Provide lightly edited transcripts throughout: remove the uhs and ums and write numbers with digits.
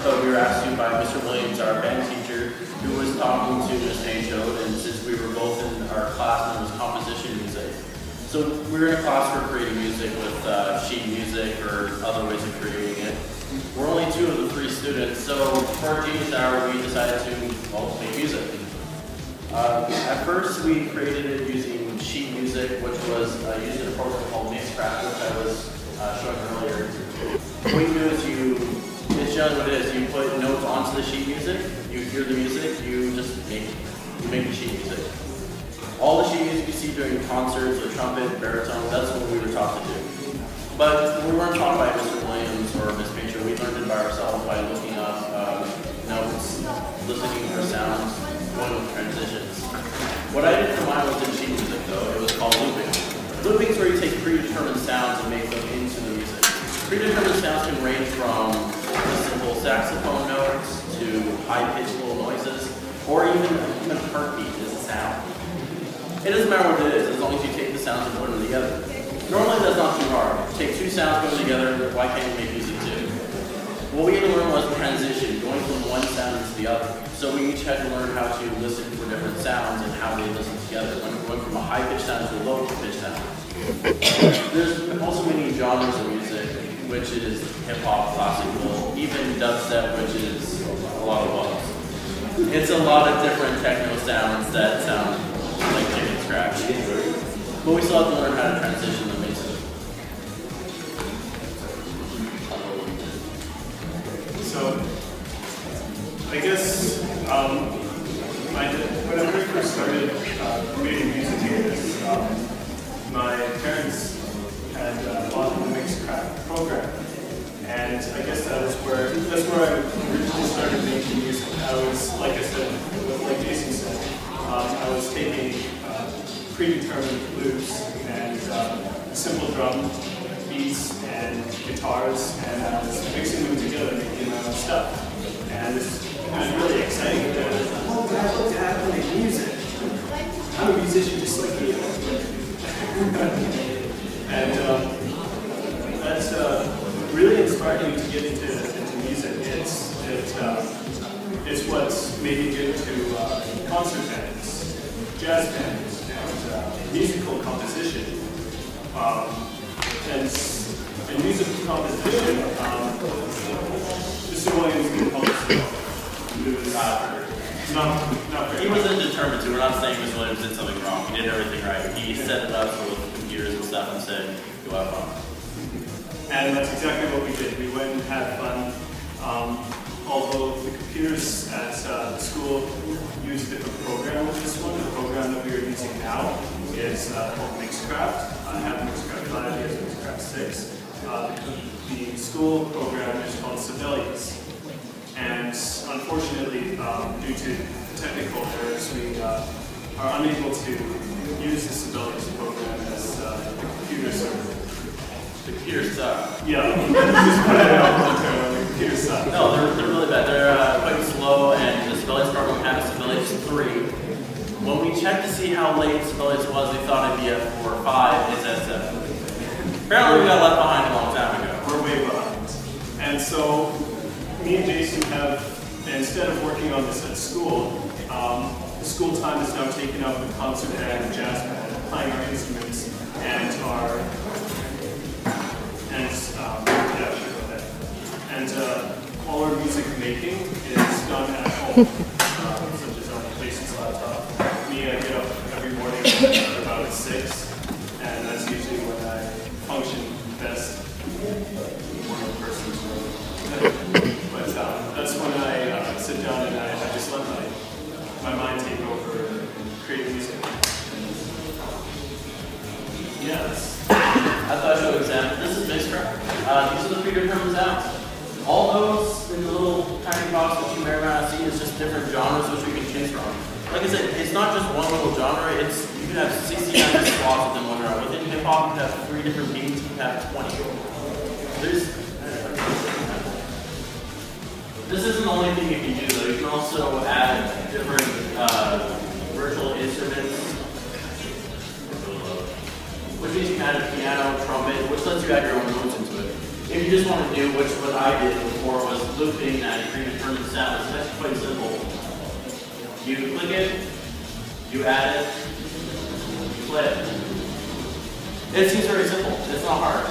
but we were asked to by Mr. Williams, our band teacher, who was talking to Ms. Manchot, and since we were both in our class, and it was composition music. So we were in a class for creating music with sheet music or other ways of creating it. We're only 2 of the 3 students, so for our Genius Hour, we decided to, well, make music. At first, we created it using sheet music, which was used in a program called Mixcraft, which I was showing earlier. What you do is it's just what it is. You put notes onto the sheet music, you hear the music, you just make the sheet music. All the sheet music you see during concerts, the trumpet, baritone, that's what we were taught to do. But we weren't taught by Mr. Williams or Ms. Pincher. We learned it by ourselves by looking up notes, listening for sounds, going with transitions. What I did for mine was in sheet music though. It was called looping. Looping is where you take predetermined sounds and make them into the music. Predetermined sounds can range from simple saxophone notes to high-pitched little noises, or even heartbeat is a sound. It doesn't matter what it is, as long as you take the sounds and put them together. Normally that's not too hard. Take 2 sounds, put them together, why can't you make music too? What we had to learn was transition, going from one sound into the other. So we each had to learn how to listen for different sounds and how they listen together. When we went from a high-pitched sound to a low-pitched sound. There's also many genres of music, which is hip-hop, classical, even dubstep, which is a lot of bugs. It's a lot of different techno sounds that sound like chicken scratch. But we still have to learn how to transition them into. So, I guess when I first started creating music here, my parents had bought the Mixcraft program, and I guess that's where I originally started making music. I was, like I said, like Jason said, I was taking predetermined loops and simple drum beats and guitars, and I was mixing them together, making my own stuff. And it was really exciting. Oh, Dad, I love to make music. I'm a musician just like you. And that's really inspired me to get into music. It's what's made me get into concert bands, jazz bands, and musical composition. And musical composition, Mr. Williams did publish not very He wasn't determined to. We're not saying Mr. Williams did something wrong. He did everything right. He set it up with computers and stuff and said, go have fun. And that's exactly what we did. We went and had fun. Although the computers at the school use a different program with this one, the program that we are using now is called Mixcraft. I have Mixcraft 5, he has Mixcraft 6. The school program is called Sibelius. And unfortunately, due to technical errors, we are unable to use the Sibelius program as the computer server. The computers suck. Yeah, just put it out voluntarily. The computers suck. No, they're really bad. They're quite slow, and the Sibelius program had a Sibelius 3. When we checked to see how late Sibelius was, we thought it'd be at 4 or 5. It's at 7. Apparently, we got left behind a long time ago. We're way behind. And so, me and Jason have, instead of working on this at school, the school time is now taken up with concert band and jazz band, playing our instruments, and all our music making is done at home, such as on Jason's laptop. Me, I get up every morning at about 6, and that's usually when I function best. Morning person's room. But that's when I sit down and I just let my mind take over and create music. Yes. I thought I showed an example. This is Mixcraft. These are the predetermined sounds. All those in the little tiny box that you may or may not see is just different genres which we can choose from. Like I said, it's not just one little genre. You can have 69 spots within one genre. Within hip hop, you have 3 different beats. You can have 20. This isn't the only thing you can do though. You can also add different virtual instruments, which means you can add a piano, trumpet, which lets you add your own notes into it. if you just want to do what I did before was looping that predetermined sound, it's actually quite simple. You click it, you add it, you play it. It seems very simple. It's not hard.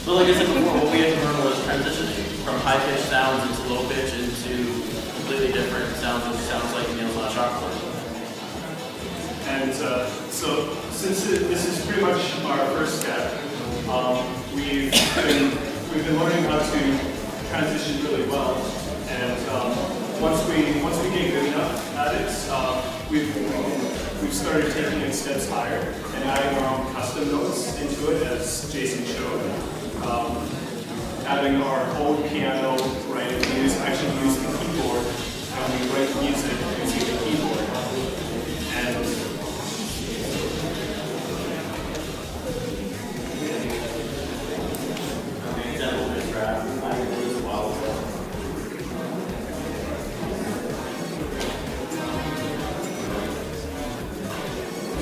But like I said before, what we had to learn was transitioning from high-pitched sounds into low-pitch into completely different sounds, which sounds like nails on a chalkboard. And so since this is pretty much our first step, we've been learning how to transition really well. And once we get good enough at it, we've started taking it steps higher and adding our own custom notes into it, as Jason showed. Having our own piano, right? We actually use the keyboard, and we write music using the keyboard. And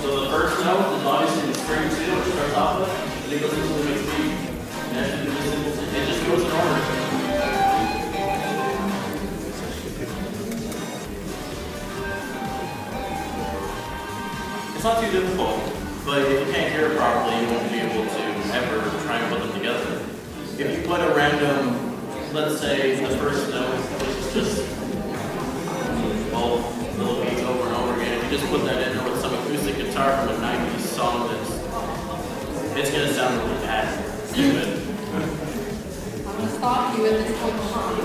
so the first note is obviously the string 2, which starts off with, and it goes into the mixed beat. And it just goes in order. It's not too difficult, but if you can't hear it properly, you won't be able to ever try and put them together. If you put a random, let's say the first note, which is just all little beats over and over again, if you just put that in there with some acoustic guitar from a 90s song, it's going to sound really bad. Even. I'm going to stop you at this point in time.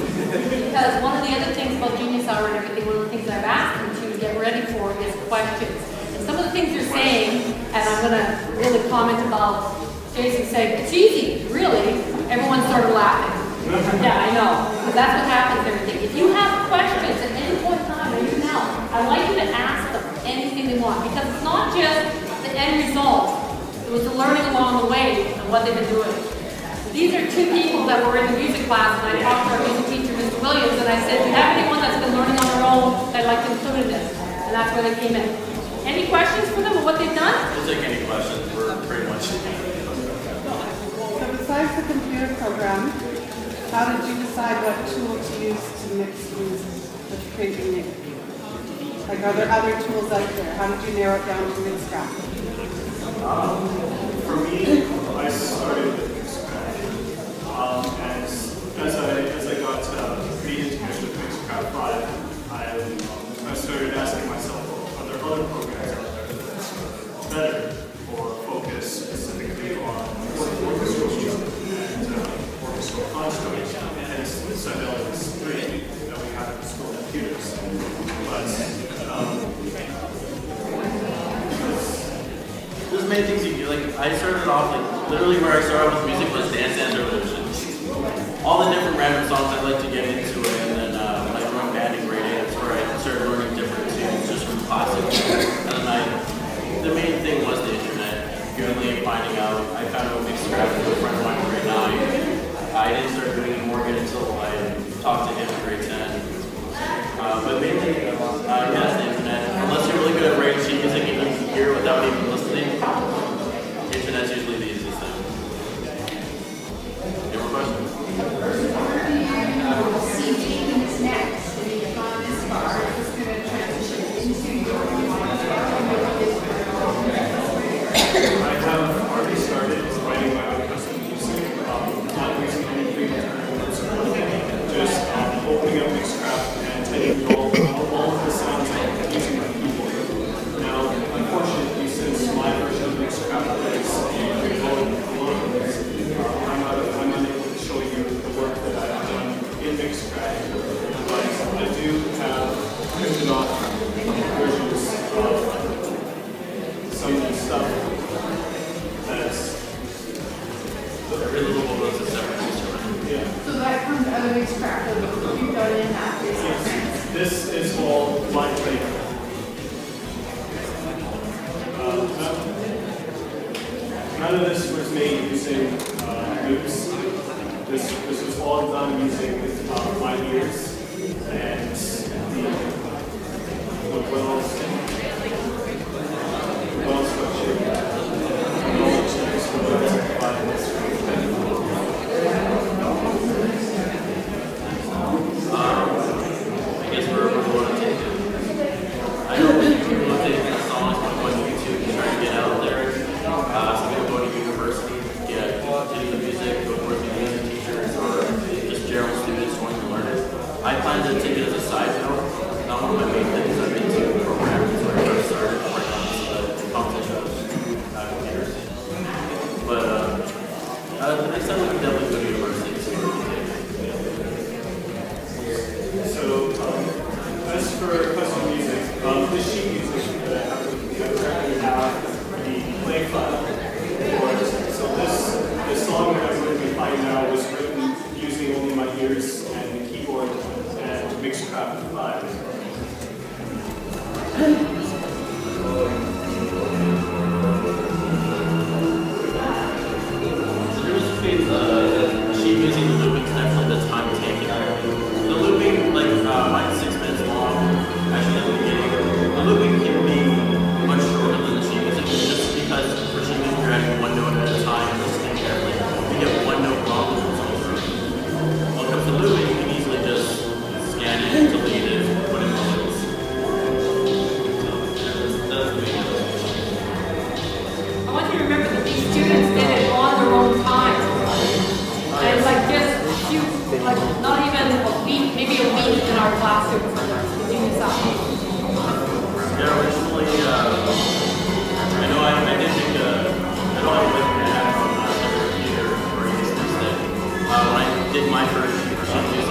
Because one of the other things about Genius Hour and everything, one of the things I've asked them to get ready for is questions. And some of the things they're saying, and I'm going to really comment about Jason saying, it's easy, really. Everyone started laughing. Yeah, I know. Because that's what happens and everything. If you have questions at any point in time, or you can help, I'd like you to ask them anything they want. Because it's not just the end result. It was the learning along the way and what they've been doing. These are two people that were in the music class, and I talked to our music teacher, Mr. Williams, and I said, do you have anyone that's been learning on their own that I'd like to include in this? And that's where they came in. Any questions for them of what they've done? We'll take any questions. We're pretty much. So besides the computer program, how did you decide what tool to use to mix music, to create music? Like, are there other tools out there? How did you narrow it down to Mixcraft? For me, I started with Mixcraft. As I got pretty intimate with Mixcraft 5, I started asking myself, are there other programs out there that's better or focus specifically on orchestral music and orchestral constructs? And so I know it's 3 that we have in school computers. There's many things you can do. Like, I started off, like, literally where I started with music was Dance Dance Revolution. All the different random songs I'd like to get into it, and then when I joined band in grade 8, that's where I started learning different tunes just from classics. And then the main thing was the internet, Googling and finding out. I found out Mixcraft with a friend of mine in grade 9. I didn't start doing it more again until I talked to him in grade 10. But mainly, yes, the internet. Unless you're really good at writing sheet music and you can hear without even listening, the internet's usually the easiest thing. Any more questions? CD next, and you've gone this far, is going to transition into your I have already started writing my own custom music, not using any predetermined just opening up Mixcraft and taking all of the sounds out using my keyboard. Now, unfortunately, since my version of Mixcraft is I'm unable to show you the work that I've done in Mixcraft, but I do have printed off versions of some of the stuff. Every little one was a separate instrument. Yeah. So that comes out of Mixcraft, you've got it in that. Yes. This is all live playback. None of this was made using loops. This was all done using my ears and the wells structure. I said we could definitely go to university. So, as for custom music, this sheet music that I currently have the play file for. So this song that I'm going to be playing now was written using only my ears and the keyboard and Mixcraft 5. Sheet music, the looping is definitely the time taking. The looping, like mine's 6 minutes long. Actually, at the beginning, the looping can be much shorter than the sheet music, just because for sheet music you're adding one note at a time and listening carefully. If you get one note wrong, it's all through. When it comes to looping, you can easily just scan it, delete it, put it on it. So that's the main difference. I want you to remember that these students did it on their own time. And like just a few, like not even a week, maybe a week in our classroom for the junior side. Yeah, originally, I know I did think, I know I went and had from another computer or used this thing. When I did my first sheet music,